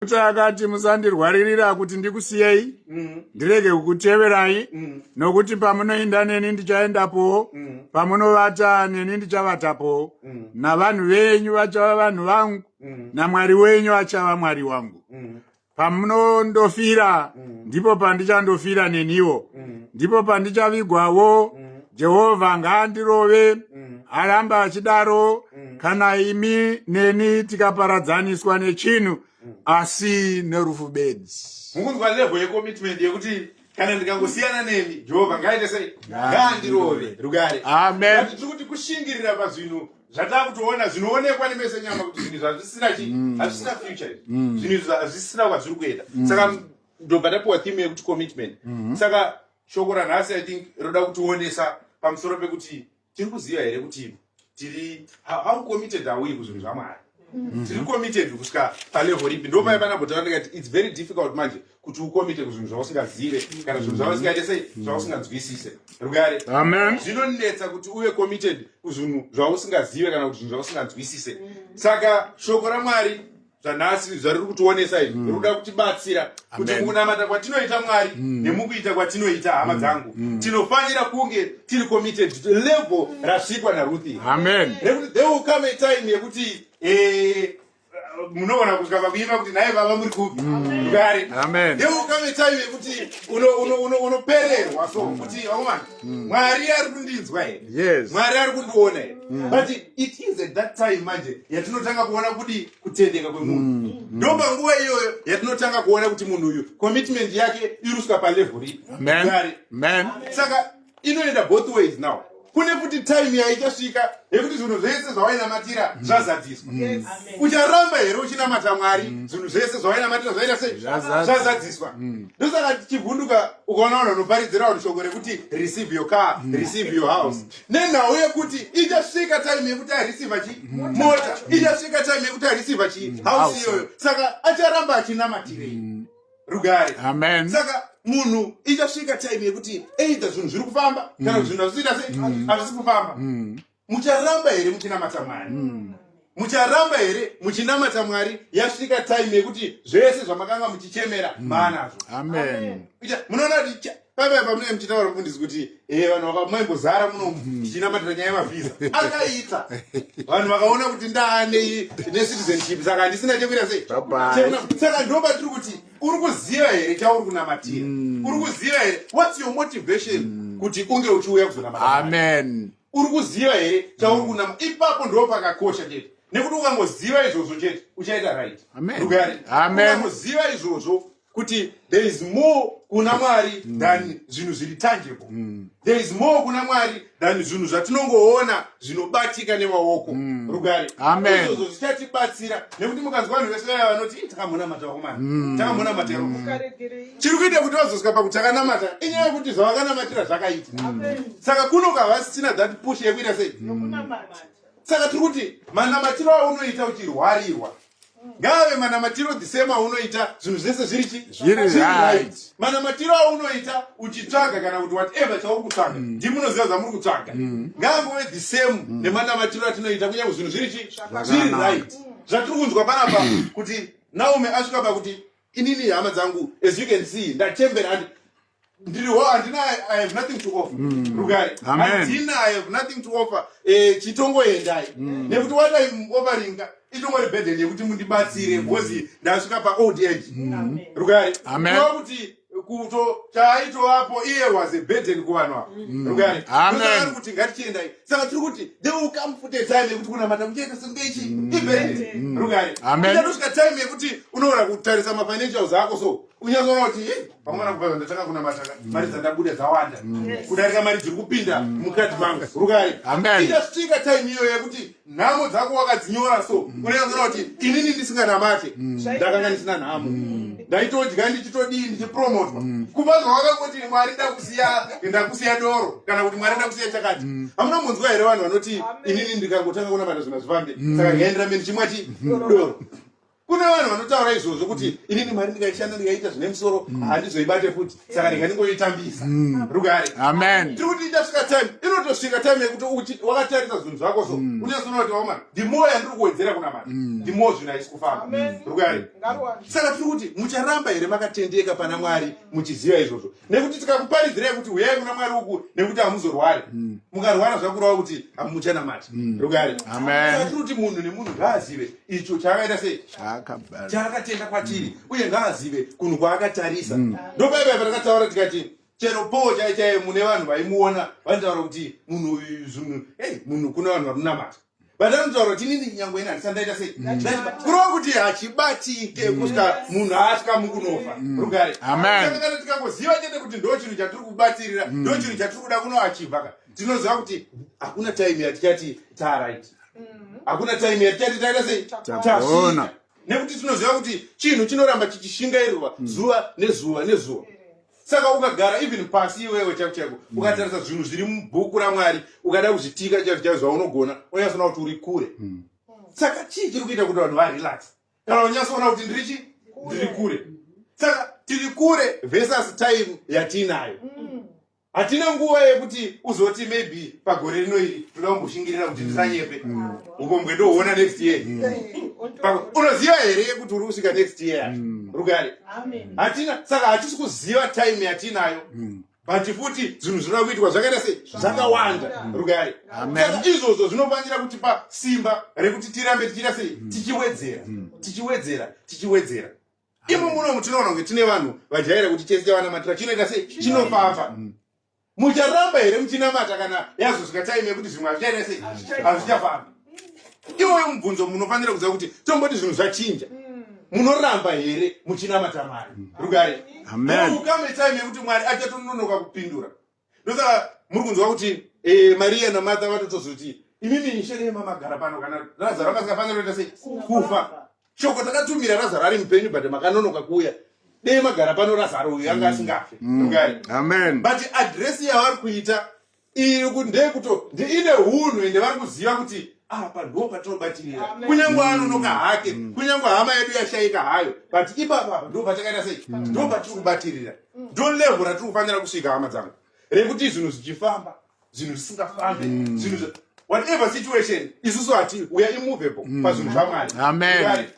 Akati musandirwaririra kuti ndikusiyei ndirege kukuteverai nokuti pamunoenda neni ndichaendapo pamunovata neni ndichavatapo navanhu venyu vachava vanhu vangu naMwari wenyu achava Mwari wangu pamunondofira ndipo pandichandofira neniwo ndipo pandichavigwawo Jehovha ngaandirove aramba achidaro kana imi neni tikaparadzaniswa nechinhu asi nerufu bedzi. Mungunzwa level yecommitment yekuti kana ndikangosiyana nemi Jehovha ngaite sei ngaandirove rugare. Amen. Tiri kuti kushingirira pazvinhu zvatakutoona zvinoonekwa nemese nyama kuti zvinhu zvazvisina chi hazvisina future zvinhu zvazvisina kwazviri kuenda saka ndobva tapiwa theme yekuti commitment saka shoko ranhasi I think roda kutionesa pamusoro pekuti tiri kuziva here kuti tiri how committed are we kuzvinhu zvaMwari. Tiri committed kusvika palevel ripi ndo paya panambotaura ndikati it's very difficult manje kuti ucommite kuzvinhu zvausingazive kana zvinhu zvausingaite sei zvausinganzwisise rugare. Amen. Zvinonetsa kuti uve committed kuzvinhu zvausingazive kana kuti zvinhu zvausinganzwisise saka shoko raMwari zvanhasi zvariri kutionesa izvi rinoda kutibatsira kuti mukunamata kwatinoita Mwari nemukuita kwatinoita hama dzangu tinofanira kunge tiri committed level rasvikwa naRuth. Amen. Nekuti there will come a time yekuti munoona kusvika pakuimba kuti naye baba muri kupi rugare. Amen. There will come a time yekuti unopererwa so kuti vakomana Mwari ari kundinzwa here. Yes. Mwari ari kundiona here. But it is at that time manje yatinotanga kuona kuti kutendeka kwemunhu ndo panguva iyoyo yatinotanga kuona kuti munhu uyu commitment yake iri kusvika palevel ripi. Amen. Saka inoenda both ways now. Kune kuti time yaichasvika yekuti zvinhu zvese zvawainamatira zvazadziswa. Ucharamba here uchinamata Mwari zvinhu zvese zvawainamatira zvaita sei zvazadziswa. Ndosaka tichivhunduka ukaona vanhu vanoparidzira vanhu shoko rekuti receive your car, receive your house. Nenhau yekuti ichasvika time yekuti areceiva chi mota, ichasvika time yekuti areceiva chi house iyoyo. Saka acharamba achinamatirei rugare. Amen. Saka munhu ichasvika time yekuti either zvinhu zviri kufamba kana kuti zvinhu hazvisina sei hazvisi kufamba. Mucharamba here muchinamata Mwari? Mucharamba here muchinamata Mwari yasvika time yekuti zvese zvamakanga muchichemera maanazvo? Amen. Munoona kuti pamwe pamunenge muchitaura mufundisi kuti vanhu vakambozara muno tichinamatira nyaya yemavhiza akaita vanhu vakaona kuti ndaane necitizenship saka handisina chekuita sei. Saka ndoba tiri kuti uri kuziva here chauri kunamatira? Uri kuziva here what's your motivation kuti unge uchiuya kuzonamata? Amen. Uri kuziva here chauri kunamatira? Ipapo ndo pakakosha chete nekuti ukangoziva izvozvo chete uchaita right. Amen. Ukangoziva izvozvo kuti there is more kuna Mwari than zvinhu zviri tangible. There is more kuna Mwari than zvinhu zvatinongoona zvinobatika nemaoko rugare. Amen. Izvozvo zvichatibatsira nekuti mukanzwa vanhu vese vaya vanoti takambonamatira vakomana takambonamatira chiri kuita kuti vazosvika pakuti takanamata inyaya yekuti zvavakanamatira zvakaita. Saka kunoka vasisina that push yekuita sei. Saka tiri kuti manamatiro aunoita uchirwarirwa ngave manamatiro the same aunoita zvinhu zvese zviri right. Manamatiro aunoita uchitsvaga kana kuti whatever chauri kutsvaga ndimunoziva zvamuri kutsvaga ngangove the same nemanamatiro atinoita kunyange zvinhu zviri right. Zvatiri kunzwa panapa kuti Naomi asvika pakuti inini hama dzangu as you can see ndachembera handina I have nothing to offer rugare. Handina I have nothing to offer chitongoendai nekuti what I'm offering itongo burden yekuti mundibatsire because ndasvika pa old age rugare. Kuti kuto chaitovapo iye was a burden kuvanhu avo rugare. Saka kuti ngatichiendai saka tiri kuti they will come for the time yekuti kunamata muchienda sengeichi iburden rugare. Ichatosvika time yekuti unoona kutarisa mafinancials ako so unyazoona kuti pamwana kubva ndatanga kunamata mari dzandabuda dzawanda kudarika mari dziri kupinda mukati mangu rugare. Ichasvika time iyoyo yekuti nhamo dzako wakadzinyora so unyazoona kuti inini ndisinganamate ndakanga ndisina nhamo ndaitodya ndichitodii ndichipromotwa kubva zvawakangoti Mwari ndakusiya doro kana kuti Mwari ndakusiya chakati. Hamuna munzwa here vanhu vanoti inini ndikangotanga kunamata zvinhu zvifambe saka ngaendera mberi chimwati doro. Kune vanhu vanotaura izvozvo kuti inini mari ndikaishanda ndikaita zvine musoro handizoibate futi saka ndingangoitambisa rugare. Amen. Tiri kuti ichasvika time inotosvika time yekuti wakatarisa zvinhu zvakozvo unoziona kuti waoma ndimo yandiri kuwedzera kunamata ndimo zvinhu haisi kufamba rugare. Saka tiri kuti mucharamba here makatendeka pana Mwari muchiziva izvozvo nekuti tikakuparidzirai kuti uyai kuna Mwari uku nekuti hamuzorwari mukarwara zvakurava kuti hamuchanamata rugare. Saka tiri kuti munhu nemunhu ngaazive icho chaakaita sei chaakatenda kwatiri uye ngaazive kunhu kwaakatarisa. Ndopaipai patakataura tikati chero Paul chaichaiye mune vanhu vaimuona vanotaura kuti munhu uyu zvinhu munhu kuna vanhu varinamata vatanotaura kuti inini nyangwe ina handisandaita sei kurova kuti hachibatike kusvika munhu asvika mukunofa rugare. Saka tikangoziva chete kuti ndo chinhu chatiri kubatirira ndo chinhu chatiri kuda kunoachivhaka tinoziva kuti hakuna time yatichati taright hakuna time yatichati taita sei tasvika nekuti tinoziva kuti chinhu chinoramba chichishingairirwa zuva nezuva nezuva. Saka ukagara even pasi iwewe chako chako ukatarisa zvinhu zviri mubhuku raMwari ukada kuzvitika chaizvo zvaunogona unyasoona kuti uri kure. Saka chii chiri kuita kuti vanhu varelax kana unyasoona kuti ndiri kure. Saka tiri kure versus time yatinayo. Hatina nguva yekuti uzoti maybe pagore rino iri toda kumboshingirira kuti ndisanyepe ukombwe ndoona next year. Unoziva here kuti uri kusvika next year rugare. Hatina saka hatisi kuziva time yatinayo but futi zvinhu zvinoda kuitwa zvakaita sei zvakawanda rugare. Saka izvozvo zvinofanira kutipa simba rekuti tirambe tichiita sei tichiwedzera. Imo munomu tinoona kunge tine vanhu vajaira kuti chese chavanamatira chinoita sei chinofamba. Mucharamba here muchinamata kana yazosvika time yekuti zvimwe hazvichaita sei hazvichafamba. Iwoyo mubvunzo munofanira kuziva kuti tomboti zvinhu zvachinja munoramba here muchinamata Mwari rugare. Ukame time yekuti Mwari achatononoka kupindura. Ndosaka muri kunzwa kuti Maria naMartha vatotozoti imimi nishere mamagara pano kana Lazaro akafanira kuita sei kufa. Shoko takatumira Lazaro ari mupenyu but makanonoka kuuya dei magara pano Lazaro uyu anga asingafe rugare. But address yavari kuita iri kuti ndine hunhu ende vari kuziva kuti apa ndo patinobatirira kunyangwe anonoka hake kunyangwe hama yedu yashaika hayo but ipapa ndo patakaita sei ndo patiri kubatirira ndo level ratiri kufanira kusvika hama dzangu rekuti zvinhu zvichifamba zvinhu zvisingafambe zvinhu whatever situation isusu hati we are immovable pazvinhu zvaMwari.